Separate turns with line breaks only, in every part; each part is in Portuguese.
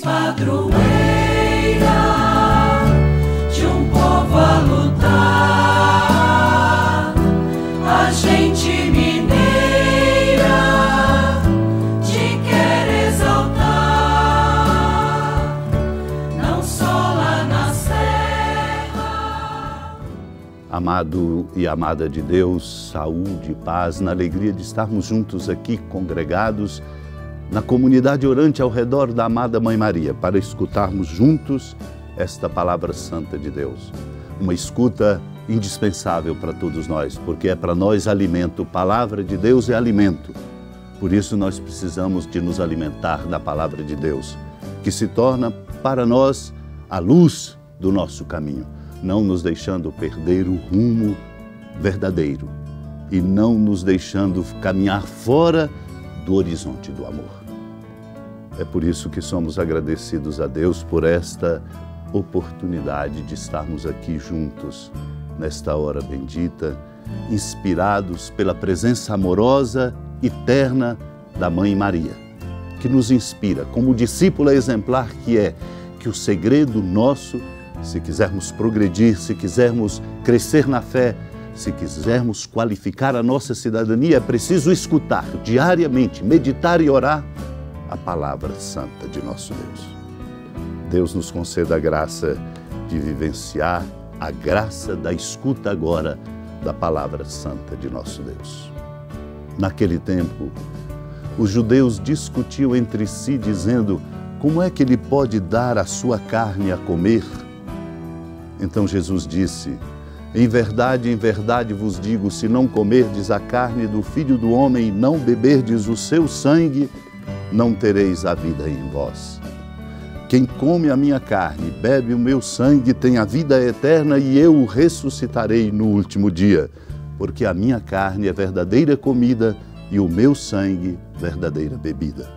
padroeira de um povo a lutar, a gente mineira te quer exaltar, não só lá na serra.
Amado e amada de Deus, saúde e paz, na alegria de estarmos juntos aqui, congregados na comunidade orante ao redor da amada Mãe Maria, para escutarmos juntos esta palavra santa de Deus. Uma escuta indispensável para todos nós, porque é para nós alimento. Palavra de Deus é alimento. Por isso nós precisamos de nos alimentar da palavra de Deus, que se torna para nós a luz do nosso caminho, não nos deixando perder o rumo verdadeiro e não nos deixando caminhar fora do horizonte do amor. É por isso que somos agradecidos a Deus por esta oportunidade de estarmos aqui juntos, nesta hora bendita, inspirados pela presença amorosa e terna da Mãe Maria, que nos inspira, como discípula exemplar que é, que o segredo nosso, se quisermos progredir, se quisermos crescer na fé, se quisermos qualificar a nossa cidadania, é preciso escutar diariamente, meditar e orar a palavra santa de nosso Deus. Deus nos conceda a graça de vivenciar a graça da escuta agora da palavra santa de nosso Deus. Naquele tempo, os judeus discutiam entre si, dizendo: como é que ele pode dar a sua carne a comer? Então Jesus disse: em verdade vos digo, se não comerdes a carne do Filho do Homem e não beberdes o seu sangue, não tereis a vida em vós. Quem come a minha carne e bebe o meu sangue tem a vida eterna e eu o ressuscitarei no último dia, porque a minha carne é verdadeira comida e o meu sangue verdadeira bebida.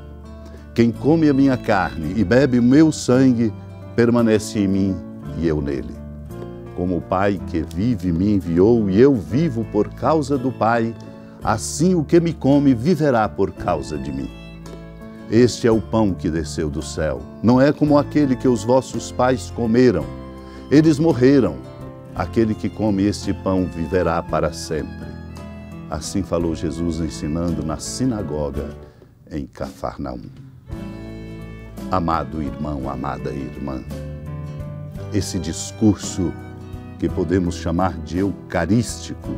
Quem come a minha carne e bebe o meu sangue permanece em mim e eu nele. Como o Pai que vive me enviou e eu vivo por causa do Pai, assim o que me come viverá por causa de mim. Este é o pão que desceu do céu. Não é como aquele que os vossos pais comeram. Eles morreram. Aquele que come este pão viverá para sempre. Assim falou Jesus ensinando na sinagoga em Cafarnaum. Amado irmão, amada irmã, esse discurso que podemos chamar de eucarístico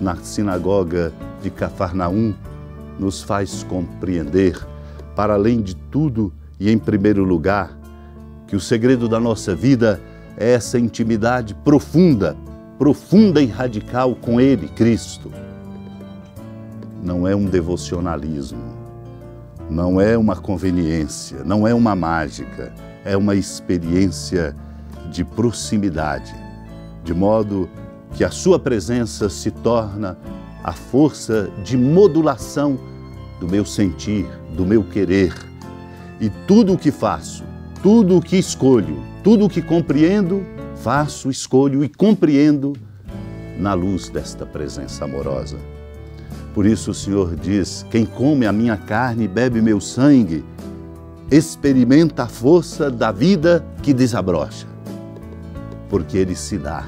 na sinagoga de Cafarnaum nos faz compreender, para além de tudo e em primeiro lugar, que o segredo da nossa vida é essa intimidade profunda, profunda e radical com Ele, Cristo. Não é um devocionalismo, não é uma conveniência, não é uma mágica, é uma experiência de proximidade, de modo que a sua presença se torna a força de modulação do meu sentir, do meu querer. E tudo o que faço, tudo o que escolho, tudo o que compreendo, faço, escolho e compreendo na luz desta presença amorosa. Por isso o Senhor diz: quem come a minha carne e bebe meu sangue, experimenta a força da vida que desabrocha, porque Ele se dá.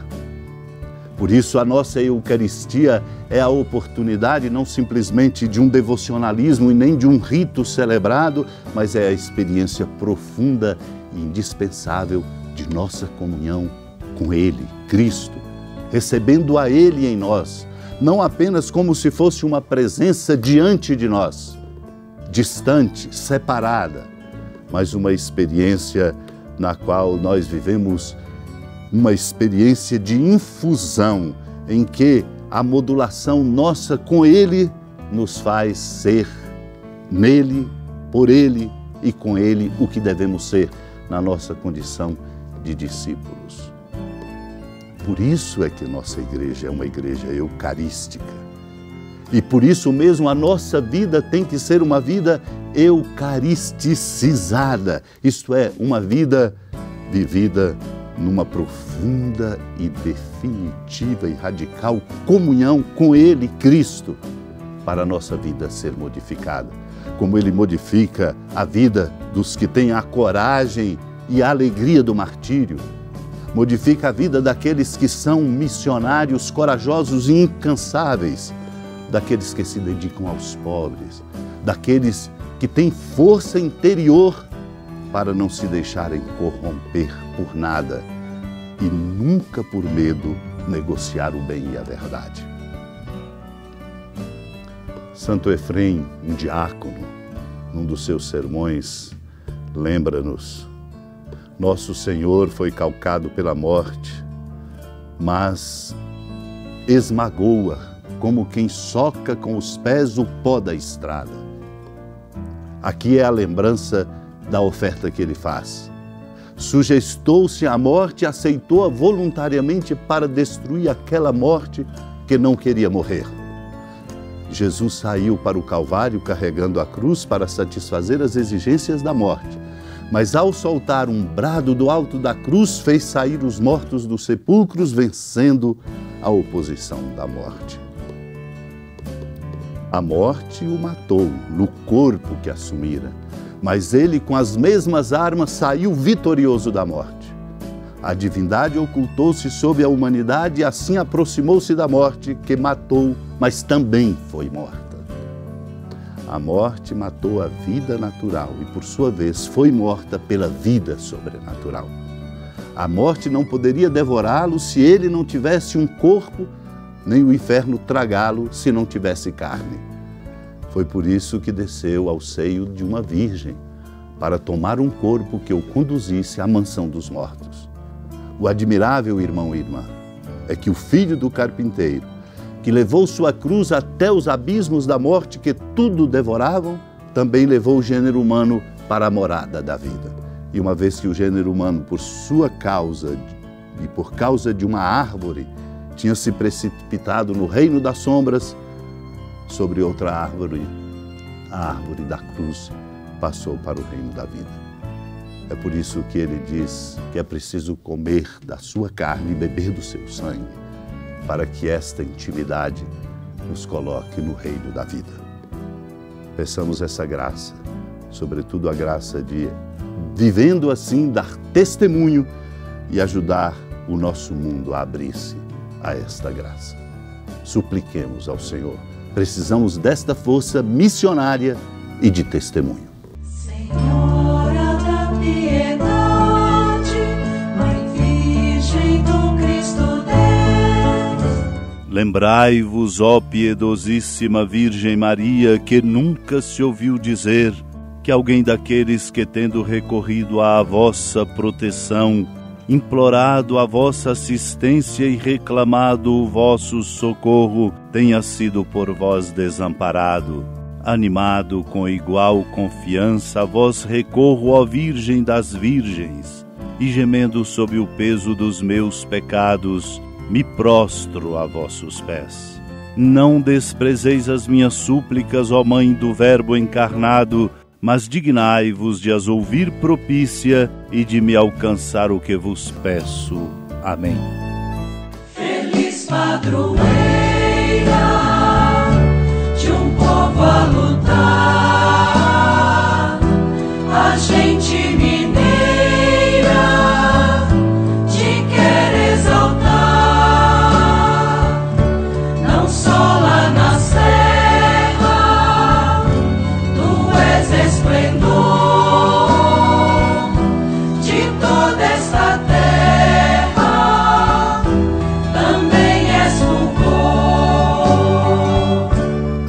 Por isso a nossa Eucaristia é a oportunidade não simplesmente de um devocionalismo e nem de um rito celebrado, mas é a experiência profunda e indispensável de nossa comunhão com Ele, Cristo, recebendo a Ele em nós, não apenas como se fosse uma presença diante de nós, distante, separada, mas uma experiência na qual nós vivemos uma experiência de infusão em que a modulação nossa com Ele nos faz ser nele, por Ele e com Ele o que devemos ser na nossa condição de discípulos. Por isso é que nossa igreja é uma igreja eucarística. E por isso mesmo a nossa vida tem que ser uma vida eucaristicizada, isto é, uma vida vivida numa profunda e definitiva e radical comunhão com Ele, Cristo, para a nossa vida ser modificada. como Ele modifica a vida dos que têm a coragem e a alegria do martírio. Modifica a vida daqueles que são missionários corajosos e incansáveis, daqueles que se dedicam aos pobres, daqueles que têm força interior para não se deixarem corromper por nada e nunca por medo negociar o bem e a verdade. Santo Efrém, um diácono, num dos seus sermões, lembra-nos: nosso Senhor foi calcado pela morte, mas esmagou-a como quem soca com os pés o pó da estrada. Aqui é a lembrança da oferta que ele faz. Sujestou-se à morte e aceitou-a voluntariamente para destruir aquela morte que não queria morrer. Jesus saiu para o Calvário carregando a cruz para satisfazer as exigências da morte, mas ao soltar um brado do alto da cruz, fez sair os mortos dos sepulcros, vencendo a oposição da morte. A morte o matou no corpo que assumira, mas ele, com as mesmas armas, saiu vitorioso da morte. A divindade ocultou-se sob a humanidade e assim aproximou-se da morte, que matou, mas também foi morta. A morte matou a vida natural e, por sua vez, foi morta pela vida sobrenatural. A morte não poderia devorá-lo se ele não tivesse um corpo, nem o inferno tragá-lo se não tivesse carne. Foi por isso que desceu ao seio de uma virgem, para tomar um corpo que o conduzisse à mansão dos mortos. O admirável, irmão e irmã, é que o filho do carpinteiro, que levou sua cruz até os abismos da morte que tudo devoravam, também levou o gênero humano para a morada da vida. E uma vez que o gênero humano, por sua causa e por causa de uma árvore, tinha se precipitado no reino das sombras, sobre outra árvore, a árvore da cruz, passou para o reino da vida. É por isso que ele diz que é preciso comer da sua carne e beber do seu sangue, para que esta intimidade nos coloque no reino da vida. Peçamos essa graça, sobretudo a graça de, vivendo assim, dar testemunho e ajudar o nosso mundo a abrir-se a esta graça. Supliquemos ao Senhor. Precisamos desta força missionária e de testemunho.
Senhora da piedade, Mãe Virgem do Cristo Deus.
Lembrai-vos, ó piedosíssima Virgem Maria, que nunca se ouviu dizer que alguém daqueles que, tendo recorrido à vossa proteção, implorado a vossa assistência e reclamado o vosso socorro, tenha sido por vós desamparado. Animado com igual confiança, a vós recorro, ó Virgem das Virgens, e gemendo sob o peso dos meus pecados, me prostro a vossos pés. Não desprezeis as minhas súplicas, ó Mãe do Verbo encarnado, mas dignai-vos de as ouvir propícia e de me alcançar o que vos peço. Amém.
Feliz padroeira de um povo a lutar, a gente mineira te quer exaltar, não só lá na serra, tu és esplendor de toda esta terra, também és fulgor.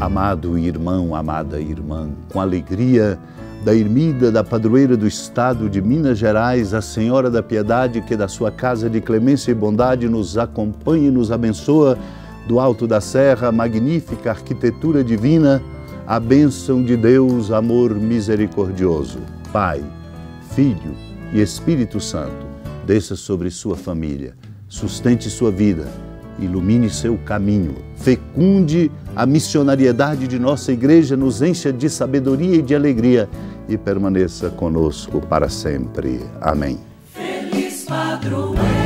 Amado irmão, amada irmã, com alegria da ermida da padroeira do estado de Minas Gerais, a Senhora da Piedade, que da sua casa de clemência e bondade nos acompanha e nos abençoa, do alto da serra, magnífica arquitetura divina, a bênção de Deus, amor misericordioso, Pai, Filho e Espírito Santo, desça sobre sua família, sustente sua vida, ilumine seu caminho, fecunde a missionariedade de nossa igreja, nos encha de sabedoria e de alegria e permaneça conosco para sempre. Amém.
Feliz padroeira